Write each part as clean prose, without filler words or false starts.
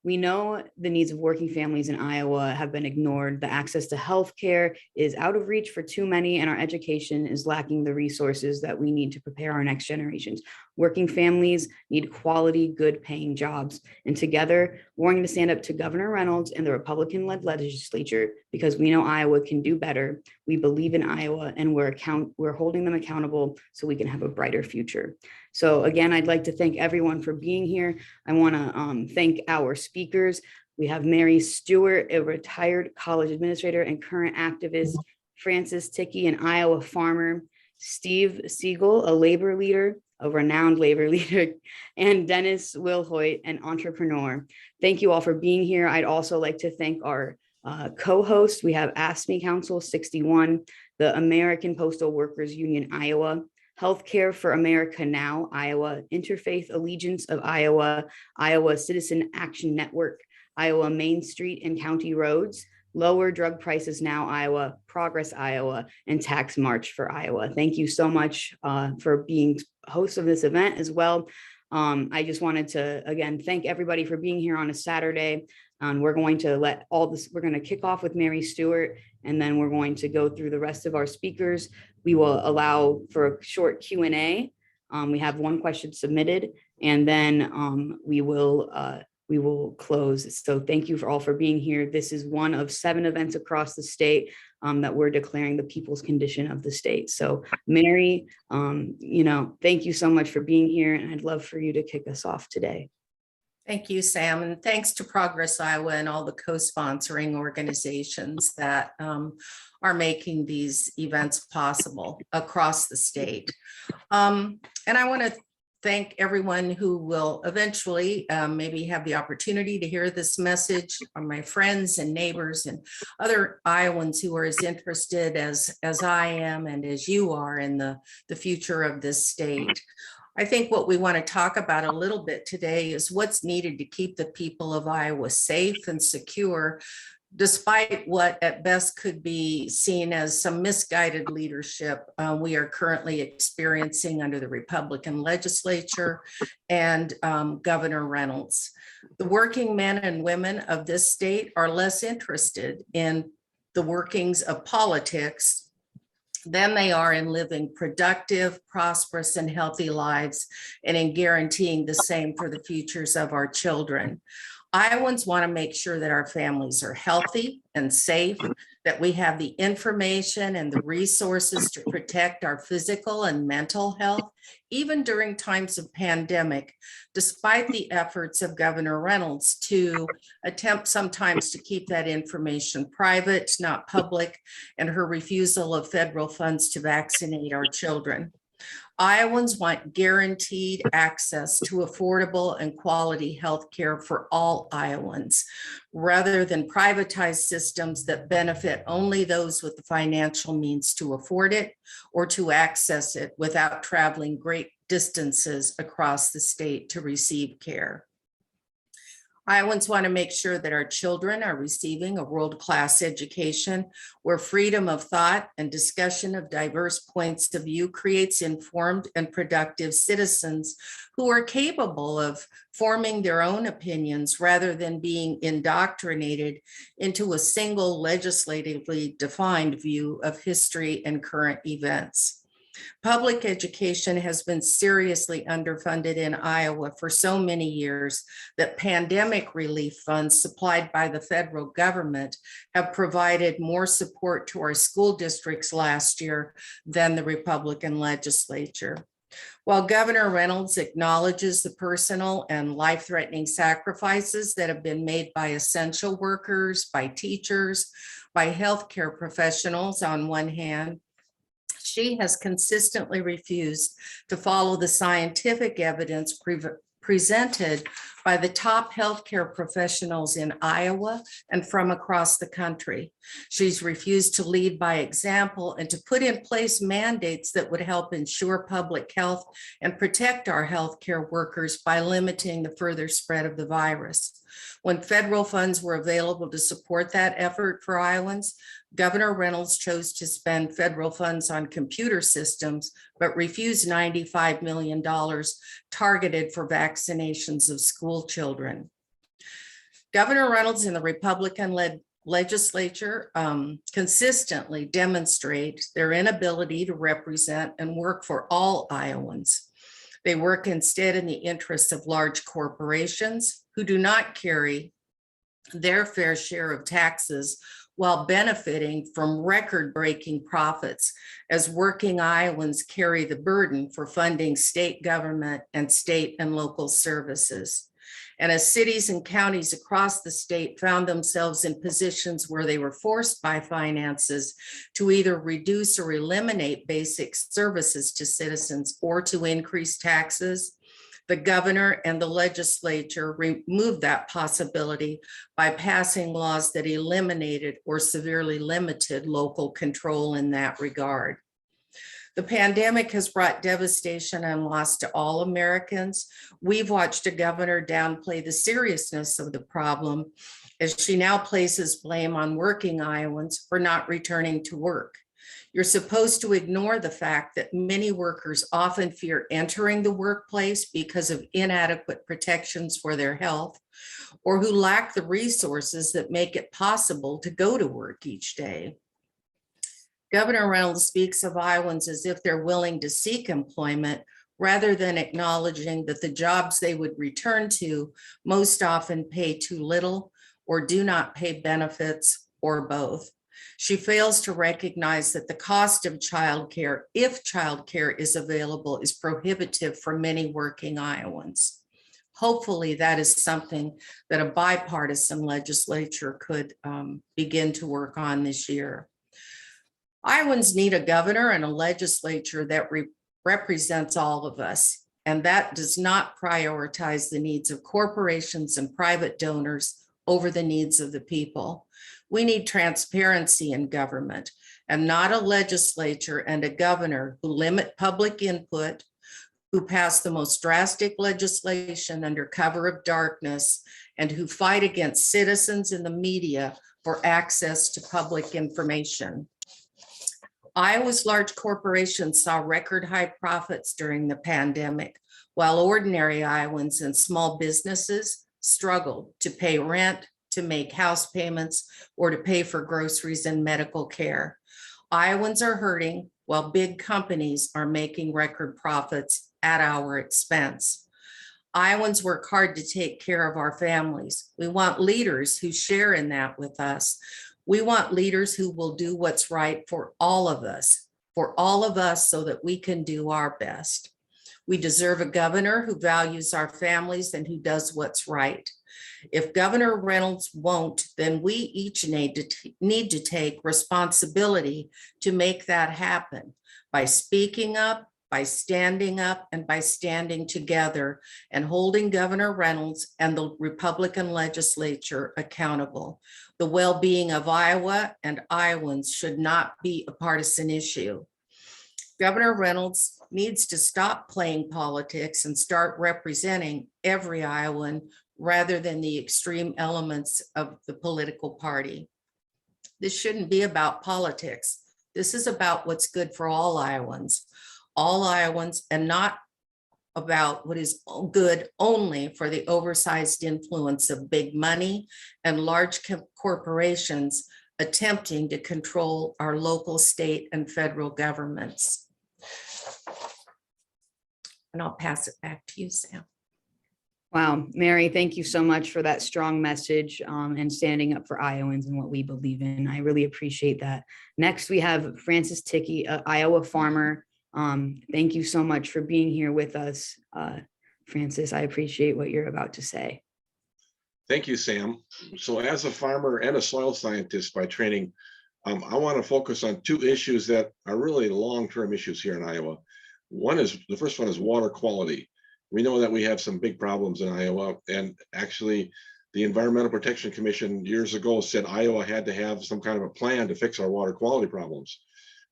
We know the needs of working families in Iowa have been ignored. The access to health care is out of reach for too many, and our education is lacking the resources that we need to prepare our next generations. Working families need quality, good paying jobs. And together, we're going to stand up to Governor Reynolds and the Republican-led legislature because we know Iowa can do better. We believe in Iowa, and we're holding them accountable so we can have a brighter future. So again, I'd like to thank everyone for being here. I want to thank our speakers. We have Mary Stewart, a retired college administrator and current activist, Francis Thicke, an Iowa farmer, Steve Siegel, a labor leader, a renowned labor leader, and Dennis Willhoit, an entrepreneur. Thank you all for being here. I'd also like to thank our co-host. We have AFSCME Council 61, the American Postal Workers Union, Iowa, Healthcare for America Now, Iowa, Interfaith Allegiance of Iowa, Iowa Citizen Action Network, Iowa Main Street and County Roads, Lower Drug Prices Now, Iowa, Progress Iowa, and Tax March for Iowa. Thank you so much for being hosts of this event as well. I just wanted to, again, thank everybody for being here on a Saturday. We're going to we're going to kick off with Mary Stewart, and then we're going to go through the rest of our speakers. We will allow for a short Q&A. We have one question submitted, and then we will close. So thank you all for being here. This is one of 7 events across the state that we're declaring the people's condition of the state. So Mary, thank you so much for being here, and I'd love for you to kick us off today. Thank you, Sam, and thanks to Progress Iowa and all the co-sponsoring organizations that are making these events possible across the state. And I want to thank everyone who will eventually maybe have the opportunity to hear this message, from my friends and neighbors and other Iowans who are as interested as I am and as you are in the future of this state. I think what we want to talk about a little bit today is what's needed to keep the people of Iowa safe and secure, despite what at best could be seen as some misguided leadership we are currently experiencing under the Republican legislature and Governor Reynolds. The working men and women of this state are less interested in the workings of politics than they are in living productive, prosperous, and healthy lives, and in guaranteeing the same for the futures of our children. Iowans want to make sure that our families are healthy and safe, that we have the information and the resources to protect our physical and mental health, even during times of pandemic, despite the efforts of Governor Reynolds to attempt sometimes to keep that information private, not public, and her refusal of federal funds to vaccinate our children. Iowans want guaranteed access to affordable and quality health care for all Iowans, rather than privatized systems that benefit only those with the financial means to afford it or to access it without traveling great distances across the state to receive care. Iowans want to make sure that our children are receiving a world-class education where freedom of thought and discussion of diverse points of view creates informed and productive citizens who are capable of forming their own opinions rather than being indoctrinated into a single legislatively defined view of history and current events. Public education has been seriously underfunded in Iowa for so many years that pandemic relief funds supplied by the federal government have provided more support to our school districts last year than the Republican legislature. While Governor Reynolds acknowledges the personal and life-threatening sacrifices that have been made by essential workers, by teachers, by healthcare professionals on one hand, she has consistently refused to follow the scientific evidence presented by the top healthcare professionals in Iowa and from across the country. She's refused to lead by example and to put in place mandates that would help ensure public health and protect our healthcare workers by limiting the further spread of the virus. When federal funds were available to support that effort for Iowans, Governor Reynolds chose to spend federal funds on computer systems, but refused $95 million targeted for vaccinations of school children. Governor Reynolds and the Republican-led legislature consistently demonstrate their inability to represent and work for all Iowans. They work instead in the interests of large corporations who do not carry their fair share of taxes while benefiting from record-breaking profits, as working Iowans carry the burden for funding state government and state and local services. And as cities and counties across the state found themselves in positions where they were forced by finances to either reduce or eliminate basic services to citizens or to increase taxes, the governor and the legislature removed that possibility by passing laws that eliminated or severely limited local control in that regard. The pandemic has brought devastation and loss to all Americans. We've watched a governor downplay the seriousness of the problem as she now places blame on working Iowans for not returning to work. You're supposed to ignore the fact that many workers often fear entering the workplace because of inadequate protections for their health, or who lack the resources that make it possible to go to work each day. Governor Reynolds speaks of Iowans as if they're willing to seek employment rather than acknowledging that the jobs they would return to most often pay too little or do not pay benefits or both. She fails to recognize that the cost of childcare, if childcare is available, is prohibitive for many working Iowans. Hopefully that is something that a bipartisan legislature could begin to work on this year. Iowans need a governor and a legislature that represents all of us, and that does not prioritize the needs of corporations and private donors over the needs of the people. We need transparency in government and not a legislature and a governor who limit public input, who pass the most drastic legislation under cover of darkness, and who fight against citizens and the media for access to public information. Iowa's large corporations saw record high profits during the pandemic, while ordinary Iowans and small businesses struggled to pay rent, to make house payments, or to pay for groceries and medical care. Iowans are hurting while big companies are making record profits at our expense. Iowans work hard to take care of our families. We want leaders who share in that with us. We want leaders who will do what's right for all of us so that we can do our best. We deserve a governor who values our families and who does what's right. If Governor Reynolds won't, then we each need to take responsibility to make that happen by speaking up, by standing up, and by standing together and holding Governor Reynolds and the Republican legislature accountable. The well-being of Iowa and Iowans should not be a partisan issue. Governor Reynolds needs to stop playing politics and start representing every Iowan rather than the extreme elements of the political party. This shouldn't be about politics. This is about what's good for all Iowans, and not about what is good only for the oversized influence of big money and large corporations attempting to control our local, state, and federal governments. And I'll pass it back to you, Sam. Wow, Mary, thank you so much for that strong message and standing up for Iowans and what we believe in. I really appreciate that. Next, we have Francis Thicke, an Iowa farmer. Thank you so much for being here with us. Francis, I appreciate what you're about to say. Thank you, Sam. So as a farmer and a soil scientist by training, I want to focus on two issues that are really long-term issues here in Iowa. The first one is water quality. We know that we have some big problems in Iowa, and actually the Environmental Protection Commission years ago said Iowa had to have some kind of a plan to fix our water quality problems.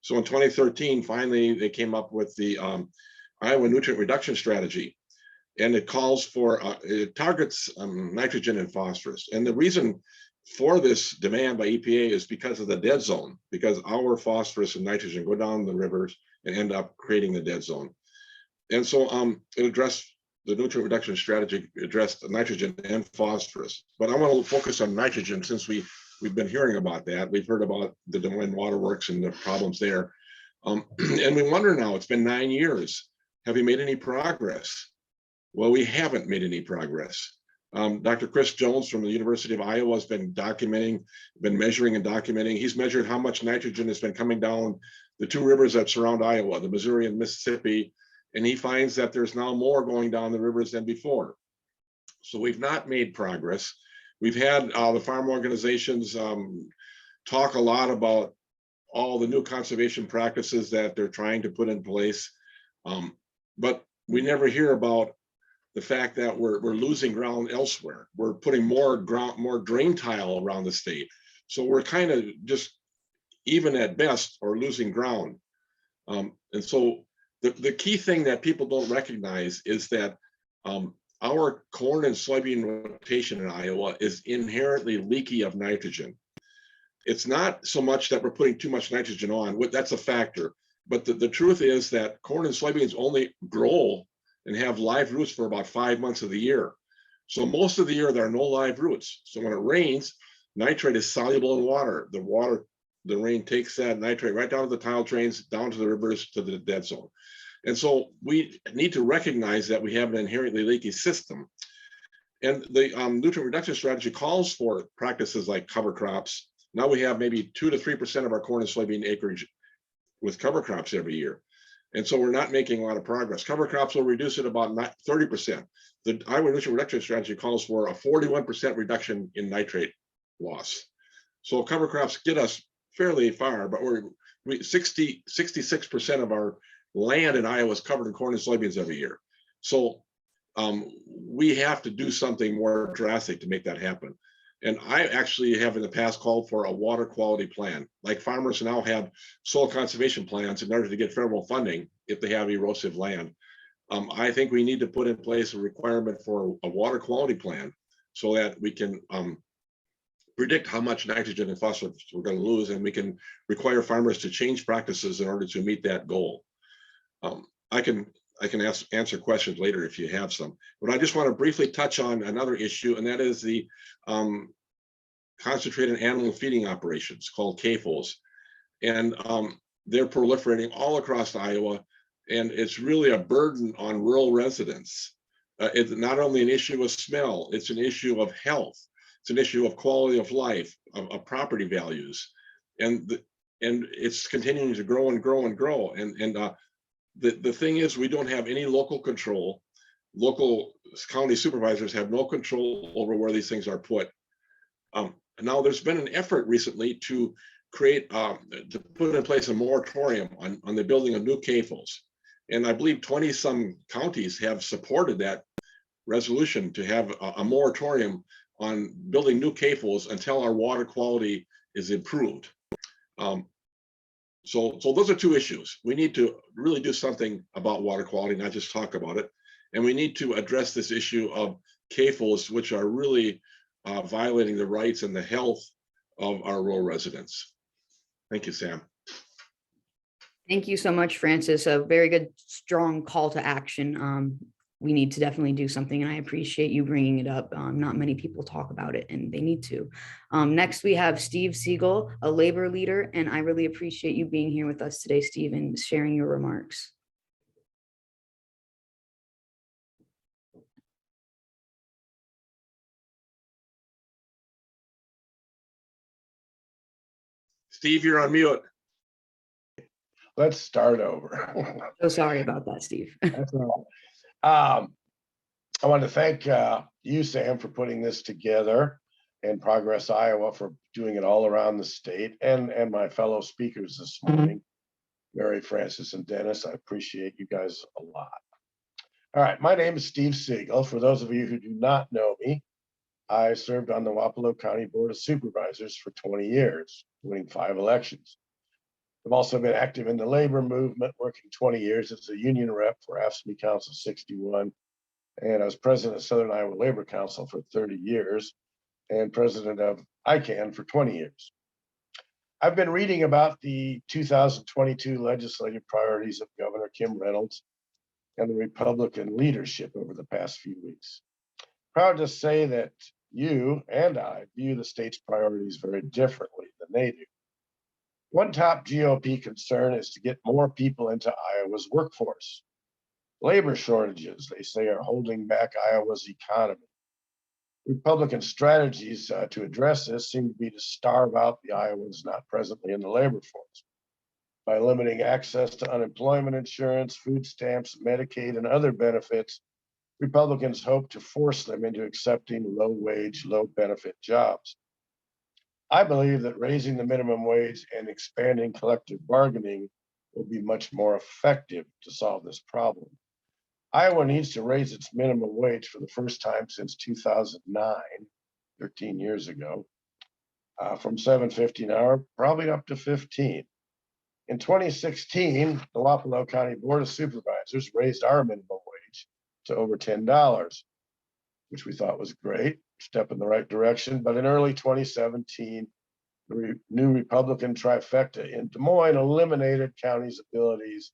So in 2013, finally, they came up with the Iowa Nutrient Reduction Strategy, and it calls for, it targets nitrogen and phosphorus. And the reason for this demand by EPA is because of the dead zone, because our phosphorus and nitrogen go down the rivers and end up creating the dead zone. And so it addressed the nutrient reduction strategy addressed nitrogen and phosphorus, but I want to focus on nitrogen since we've been hearing about that. We've heard about the Des Moines Waterworks and the problems there. And we wonder now, it's been 9 years. Have we made any progress? Well, we haven't made any progress. Dr. Chris Jones from the University of Iowa has been measuring and documenting. He's measured how much nitrogen has been coming down the two rivers that surround Iowa, the Missouri and Mississippi, and he finds that there's now more going down the rivers than before. So we've not made progress. We've had the farm organizations talk a lot about all the new conservation practices that they're trying to put in place. But we never hear about the fact that we're losing ground elsewhere. We're putting more drain tile around the state. So we're kind of just even at best or losing ground. And so the key thing that people don't recognize is that our corn and soybean rotation in Iowa is inherently leaky of nitrogen. It's not so much that we're putting too much nitrogen on, that's a factor. But the truth is that corn and soybeans only grow and have live roots for about 5 months of the year. So most of the year, there are no live roots. So when it rains, nitrate is soluble in water. The rain takes that nitrate right down to the tile trains, down to the rivers, to the dead zone. And so we need to recognize that we have an inherently leaky system. And the nutrient reduction strategy calls for practices like cover crops. Now we have maybe 2 to 3% of our corn and soybean acreage with cover crops every year. And so we're not making a lot of progress. Cover crops will reduce it about 30%. The Iowa nutrient reduction strategy calls for a 41% reduction in nitrate loss. So cover crops get us fairly far, but 66% of our land in Iowa is covered in corn and soybeans every year. So we have to do something more drastic to make that happen. And I actually have in the past called for a water quality plan. Like farmers now have soil conservation plans in order to get federal funding if they have erosive land. I think we need to put in place a requirement for a water quality plan so that we can predict how much nitrogen and phosphorus we're going to lose, and we can require farmers to change practices in order to meet that goal. I can answer questions later if you have some, but I just want to briefly touch on another issue, and that is the concentrated animal feeding operations called CAFOs. And they're proliferating all across Iowa, and it's really a burden on rural residents. It's not only an issue of smell, it's an issue of health. It's an issue of quality of life, of property values. And it's continuing to grow and grow and grow. The thing is, we don't have any local control. Local county supervisors have no control over where these things are put. Now, there's been an effort recently to put in place a moratorium on the building of new CAFOs. And I believe 20 some counties have supported that resolution to have a moratorium on building new CAFOs until our water quality is improved. So those are two issues. We need to really do something about water quality, not just talk about it. And we need to address this issue of CAFOs, which are really violating the rights and the health of our rural residents. Thank you, Sam. Thank you so much, Francis. A very good, strong call to action. We need to definitely do something, and I appreciate you bringing it up. Not many people talk about it, and they need to. Next, we have Steve Siegel, a labor leader, and I really appreciate you being here with us today, Steve, and sharing your remarks. Steve, you're on mute. Let's start over. So sorry about that, Steve. That's all right. I want to thank you, Sam, for putting this together, and Progress Iowa for doing it all around the state, and my fellow speakers this morning, Mary, Francis, and Dennis. I appreciate you guys a lot. All right, my name is Steve Siegel. For those of you who do not know me, I served on the Wapello County Board of Supervisors for 20 years, winning 5 elections. I've also been active in the labor movement, working 20 years as a union rep for AFSCME Council 61. And I was president of Southern Iowa Labor Council for 30 years and president of ICANN for 20 years. I've been reading about the 2022 legislative priorities of Governor Kim Reynolds and the Republican leadership over the past few weeks. Proud to say that you and I view the state's priorities very differently than they do. One top GOP concern is to get more people into Iowa's workforce. Labor shortages, they say, are holding back Iowa's economy. Republican strategies to address this seem to be to starve out the Iowans not presently in the labor force. By limiting access to unemployment insurance, food stamps, Medicaid, and other benefits, Republicans hope to force them into accepting low-wage, low-benefit jobs. I believe that raising the minimum wage and expanding collective bargaining will be much more effective to solve this problem. Iowa needs to raise its minimum wage for the first time since 2009, 13 years ago, from $7.50 an hour, probably up to $15. In 2016, the Wapello County Board of Supervisors raised our minimum wage to over $10, which we thought was great, step in the right direction. But in early 2017, the new Republican trifecta in Des Moines eliminated county's abilities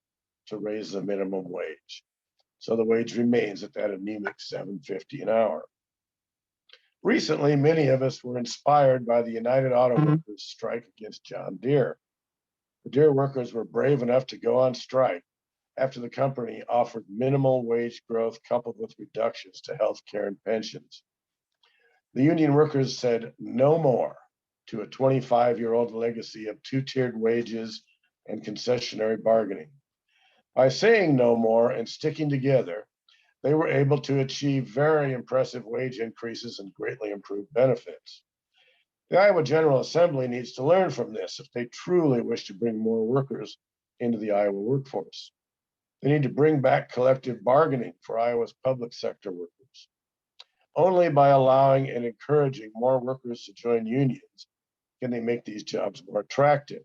to raise the minimum wage. So the wage remains at that anemic $7.50 an hour. Recently, many of us were inspired by the United Auto Workers strike against John Deere. The Deere workers were brave enough to go on strike after the company offered minimal wage growth coupled with reductions to health care and pensions. The union workers said no more to a 25-year-old legacy of two-tiered wages and concessionary bargaining. By saying no more and sticking together, they were able to achieve very impressive wage increases and greatly improved benefits. The Iowa General Assembly needs to learn from this if they truly wish to bring more workers into the Iowa workforce. They need to bring back collective bargaining for Iowa's public sector workers. Only by allowing and encouraging more workers to join unions can they make these jobs more attractive.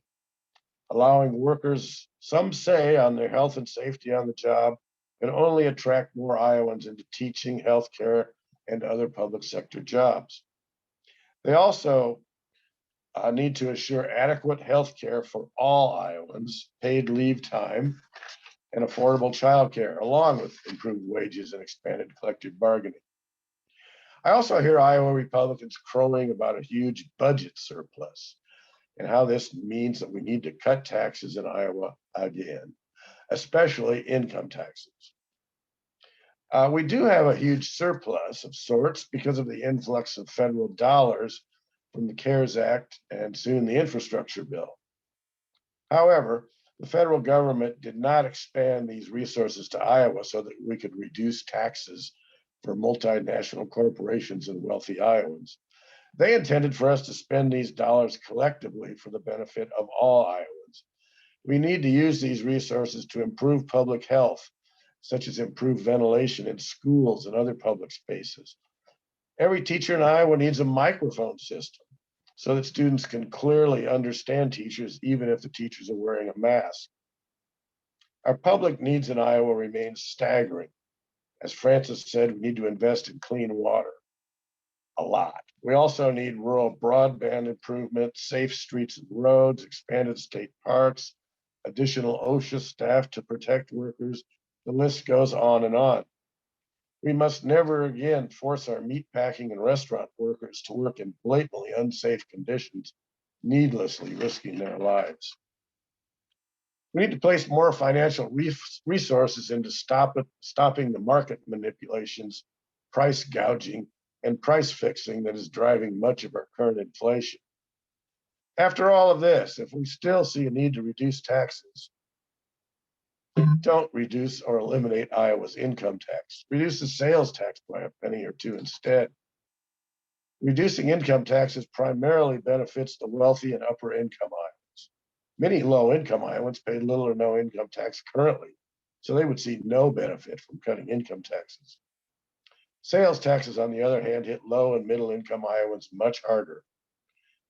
Allowing workers some say on their health and safety on the job can only attract more Iowans into teaching, healthcare, and other public sector jobs. They also need to assure adequate health care for all Iowans, paid leave time, and affordable childcare, along with improved wages and expanded collective bargaining. I also hear Iowa Republicans crowing about a huge budget surplus and how this means that we need to cut taxes in Iowa again, especially income taxes. We do have a huge surplus of sorts because of the influx of federal dollars from the CARES Act and soon the infrastructure bill. However, the federal government did not expand these resources to Iowa so that we could reduce taxes for multinational corporations and wealthy Iowans. They intended for us to spend these dollars collectively for the benefit of all Iowans. We need to use these resources to improve public health, such as improved ventilation in schools and other public spaces. Every teacher in Iowa needs a microphone system so that students can clearly understand teachers, even if the teachers are wearing a mask. Our public needs in Iowa remain staggering. As Francis said, we need to invest in clean water a lot. We also need rural broadband improvement, safe streets and roads, expanded state parks, additional OSHA staff to protect workers. The list goes on and on. We must never again force our meatpacking and restaurant workers to work in blatantly unsafe conditions, needlessly risking their lives. We need to place more financial resources into stopping the market manipulations, price gouging, and price fixing that is driving much of our current inflation. After all of this, if we still see a need to reduce taxes, don't reduce or eliminate Iowa's income tax. Reduce the sales tax by a penny or two instead. Reducing income taxes primarily benefits the wealthy and upper income Iowans. Many low income Iowans pay little or no income tax currently, so they would see no benefit from cutting income taxes. Sales taxes, on the other hand, hit low and middle income Iowans much harder.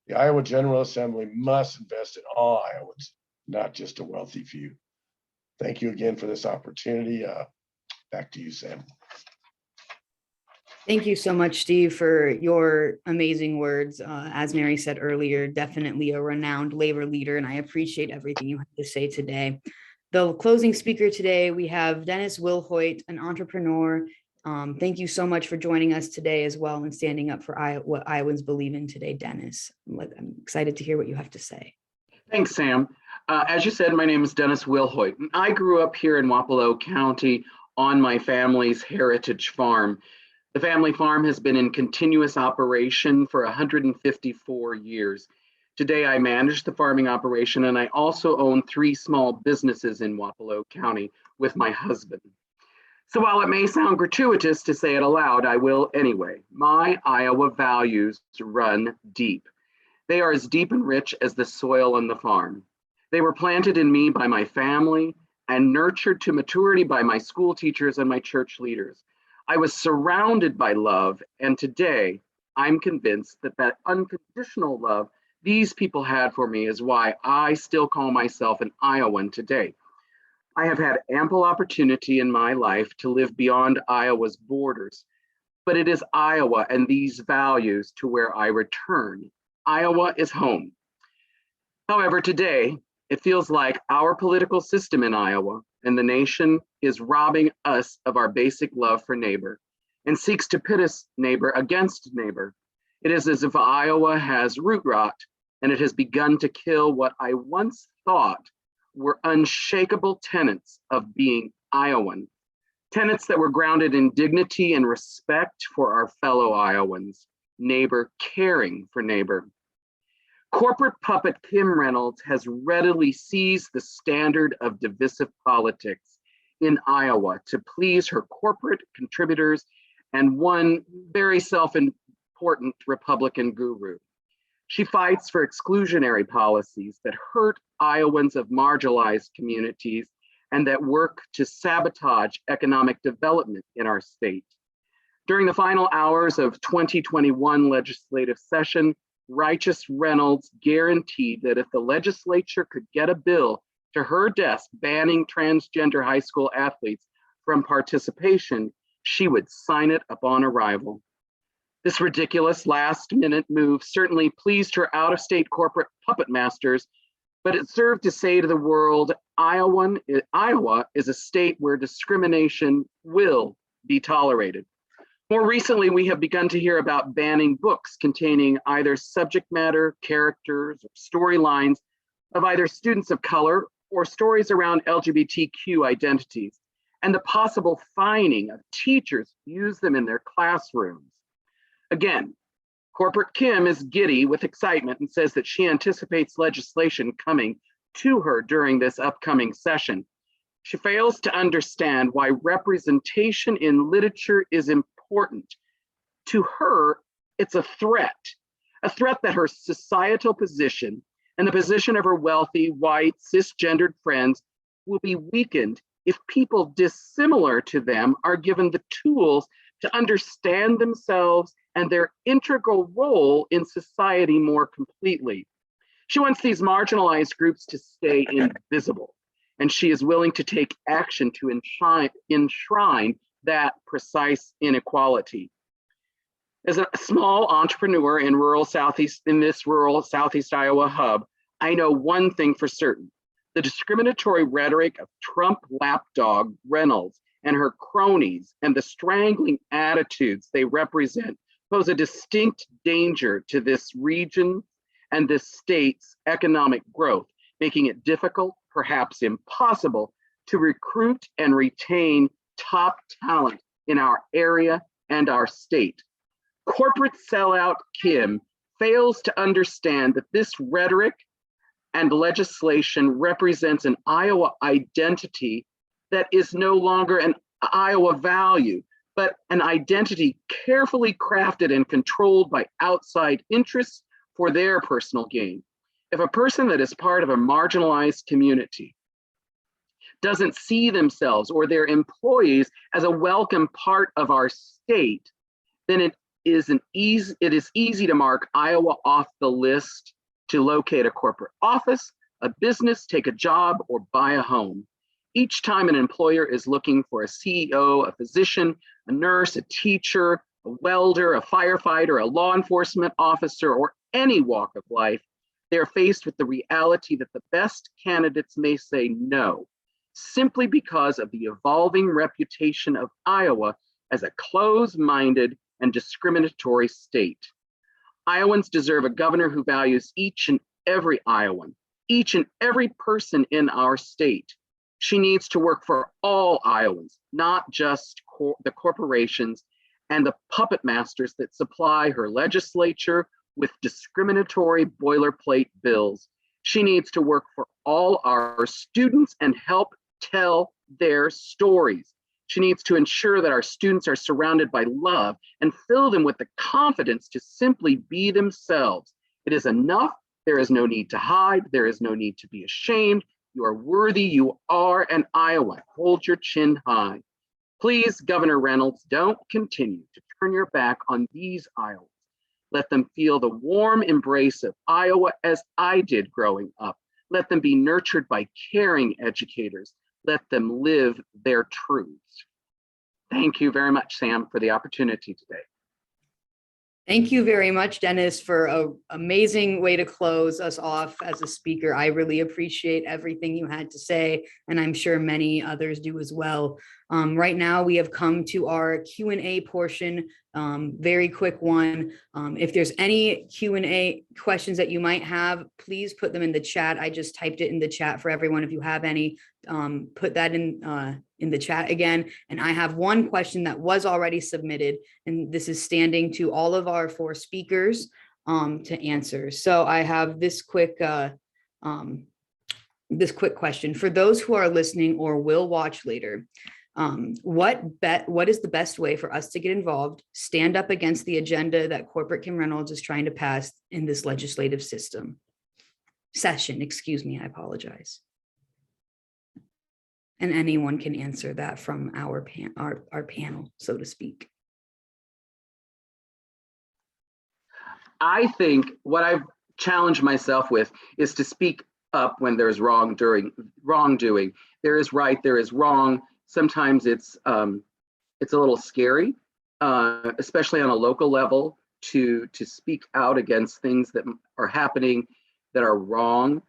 The Iowa General Assembly must invest in all Iowans, not just a wealthy few. Thank you again for this opportunity. Back to you, Sam. Thank you so much, Steve, for your amazing words. As Mary said earlier, definitely a renowned labor leader, and I appreciate everything you have to say today. The closing speaker today, we have Dennis Willhoit, an entrepreneur. Thank you so much for joining us today as well and standing up for what Iowans believe in today, Dennis. I'm excited to hear what you have to say. Thanks, Sam. As you said, my name is Dennis Willhoit, and I grew up here in Wapello County on my family's heritage farm. The family farm has been in continuous operation for 154 years. Today, I manage the farming operation, and I also own 3 small businesses in Wapello County with my husband. So while it may sound gratuitous to say it aloud, I will anyway. My Iowa values run deep. They are as deep and rich as the soil on the farm. They were planted in me by my family and nurtured to maturity by my school teachers and my church leaders. I was surrounded by love, and today I'm convinced that that unconditional love these people had for me is why I still call myself an Iowan today. I have had ample opportunity in my life to live beyond Iowa's borders, but it is Iowa and these values to where I return. Iowa is home. However, today, it feels like our political system in Iowa and the nation is robbing us of our basic love for neighbor and seeks to pit us neighbor against neighbor. It is as if Iowa has root rot and it has begun to kill what I once thought were unshakable tenets of being Iowan, tenets that were grounded in dignity and respect for our fellow Iowans, neighbor caring for neighbor. Corporate puppet Kim Reynolds has readily seized the standard of divisive politics in Iowa to please her corporate contributors and one very self-important Republican guru. She fights for exclusionary policies that hurt Iowans of marginalized communities and that work to sabotage economic development in our state. During the final hours of 2021 legislative session, Righteous Reynolds guaranteed that if the legislature could get a bill to her desk banning transgender high school athletes from participation, she would sign it upon arrival. This ridiculous last-minute move certainly pleased her out-of-state corporate puppet masters, but it served to say to the world, Iowa is a state where discrimination will be tolerated. More recently, we have begun to hear about banning books containing either subject matter, characters, or storylines of either students of color or stories around LGBTQ identities, and the possible fining of teachers who use them in their classrooms. Again, Corporate Kim is giddy with excitement and says that she anticipates legislation coming to her during this upcoming session. She fails to understand why representation in literature is important. To her, it's a threat that her societal position and the position of her wealthy, white, cisgendered friends will be weakened if people dissimilar to them are given the tools to understand themselves and their integral role in society more completely. She wants these marginalized groups to stay invisible, and she is willing to take action to enshrine that precise inequality. As a small entrepreneur in this rural Southeast Iowa hub, I know one thing for certain. The discriminatory rhetoric of Trump lapdog Reynolds and her cronies and the strangling attitudes they represent pose a distinct danger to this region and this state's economic growth, making it difficult, perhaps impossible, to recruit and retain top talent in our area and our state. Corporate sellout Kim fails to understand that this rhetoric and legislation represents an Iowa identity that is no longer an Iowa value, but an identity carefully crafted and controlled by outside interests for their personal gain. If a person that is part of a marginalized community doesn't see themselves or their employees as a welcome part of our state, then it is easy to mark Iowa off the list to locate a corporate office, a business, take a job, or buy a home. Each time an employer is looking for a CEO, a physician, a nurse, a teacher, a welder, a firefighter, a law enforcement officer, or any walk of life, they are faced with the reality that the best candidates may say no. simply because of the evolving reputation of Iowa as a closed-minded and discriminatory state. Iowans deserve a governor who values each and every Iowan, each and every person in our state. She needs to work for all Iowans, not just the corporations and the puppet masters that supply her legislature with discriminatory boilerplate bills. She needs to work for all our students and help tell their stories. She needs to ensure that our students are surrounded by love and fill them with the confidence to simply be themselves. It is enough. There is no need to hide. There is no need to be ashamed. You are worthy. You are an Iowan. Hold your chin high. Please, Governor Reynolds, don't continue to turn your back on these Iowans. Let them feel the warm embrace of Iowa as I did growing up. Let them be nurtured by caring educators. Let them live their truths. Thank you very much, Sam, for the opportunity today. Thank you very much, Dennis, for an amazing way to close us off as a speaker. I really appreciate everything you had to say, and I'm sure many others do as well. Right now, we have come to our Q&A portion. Very quick one. If there's any Q&A questions that you might have, please put them in the chat. I just typed it in the chat for everyone. If you have any, put that in the chat again. And I have one question that was already submitted, and this is standing to all of our 4 speakers to answer. So I have this quick question for those who are listening or will watch later. What is the best way for us to get involved, stand up against the agenda that corporate Kim Reynolds is trying to pass in this legislative session? Excuse me, I apologize. And anyone can answer that from our panel, so to speak. I think what I've challenged myself with is to speak up when there's wrongdoing. There is right, there is wrong. Sometimes it's a little scary, especially on a local level, to speak out against things that are happening that are wrong.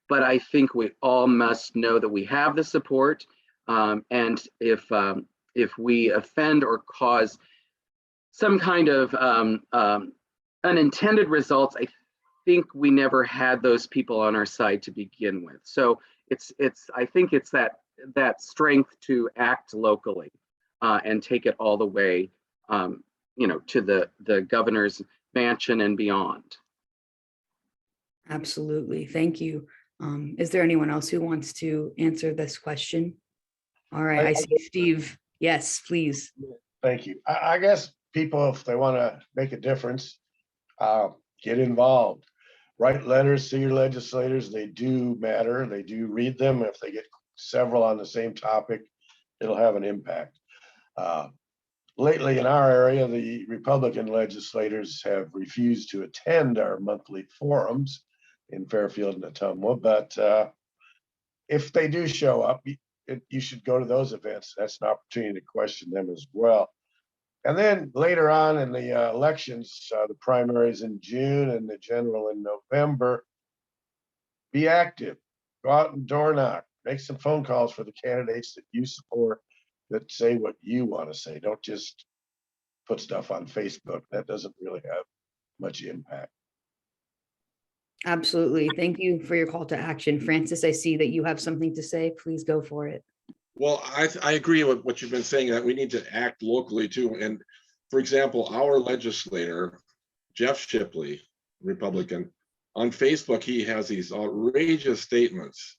But I think we all must know that we have the support, and if we offend or cause some kind of unintended results, I think we never had those people on our side to begin with. So I think it's that strength to act locally and take it all the way, to the governor's mansion and beyond. Absolutely, thank you. Is there anyone else who wants to answer this question? All right, I see Steve. Yes, please. Thank you. I guess people, if they want to make a difference, get involved. Write letters to your legislators. They do matter. They do read them. If they get several on the same topic, it'll have an impact. Lately in our area, the Republican legislators have refused to attend our monthly forums in Fairfield and Ottumwa, but if they do show up, you should go to those events. That's an opportunity to question them as well. And then later on in the elections, the primaries in June and the general in November, be active, go out and door knock, make some phone calls for the candidates that you support, that say what you want to say. Don't just put stuff on Facebook. That doesn't really have much impact. Absolutely. Thank you for your call to action. Francis, I see that you have something to say. Please go for it. Well, I agree with what you've been saying, that we need to act locally too. And for example, our legislator, Jeff Shipley, Republican, on Facebook, he has these outrageous statements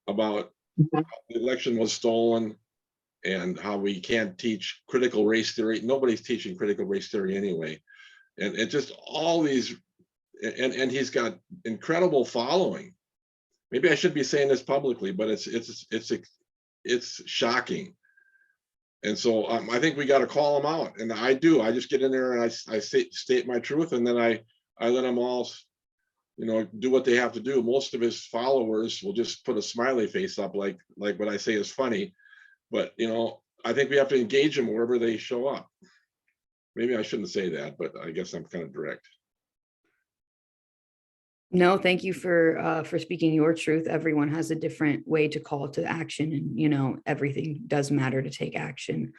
about how the election was stolen and how we can't teach critical race theory. Nobody's teaching critical race theory anyway. And it just all these, and he's got incredible following. Maybe I should be saying this publicly, but it's shocking. And so I think we got to call them out, and I do. I just get in there and I state my truth, and then I let them all, do what they have to do. Most of his followers will just put a smiley face up, like what I say is funny. But I think we have to engage them wherever they show up. Maybe I shouldn't say that, but I guess I'm kind of direct. No, thank you for speaking your truth. Everyone has a different way to call to action, and everything does matter to take action.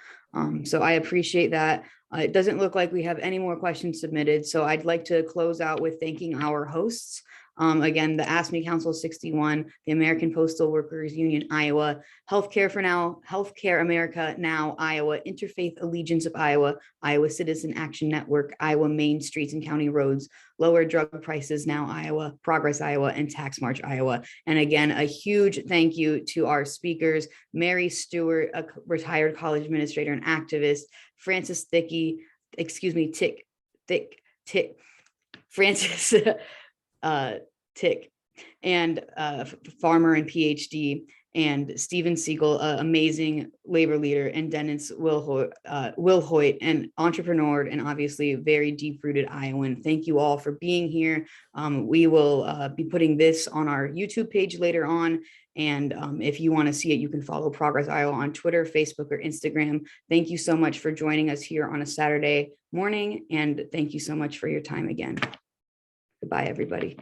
So I appreciate that. It doesn't look like we have any more questions submitted, so I'd like to close out with thanking our hosts. Again, the Ask Me Council 61, the American Postal Workers Union, Iowa, Healthcare for Now, Healthcare America Now, Iowa, Interfaith Allegiance of Iowa, Iowa Citizen Action Network, Iowa Main Streets and County Roads, Lower Drug Prices Now, Iowa, Progress Iowa, and Tax March Iowa. And again, a huge thank you to our speakers, Mary Stewart, a retired college administrator and activist, Francis Thicke, Francis Thicke, and farmer and PhD, and Stephen Siegel, amazing labor leader, and Dennis Willhoit, an entrepreneur and obviously very deep-rooted Iowan. Thank you all for being here. We will be putting this on our YouTube page later on. And if you want to see it, you can follow Progress Iowa on Twitter, Facebook, or Instagram. Thank you so much for joining us here on a Saturday morning. And thank you so much for your time again. Goodbye, everybody.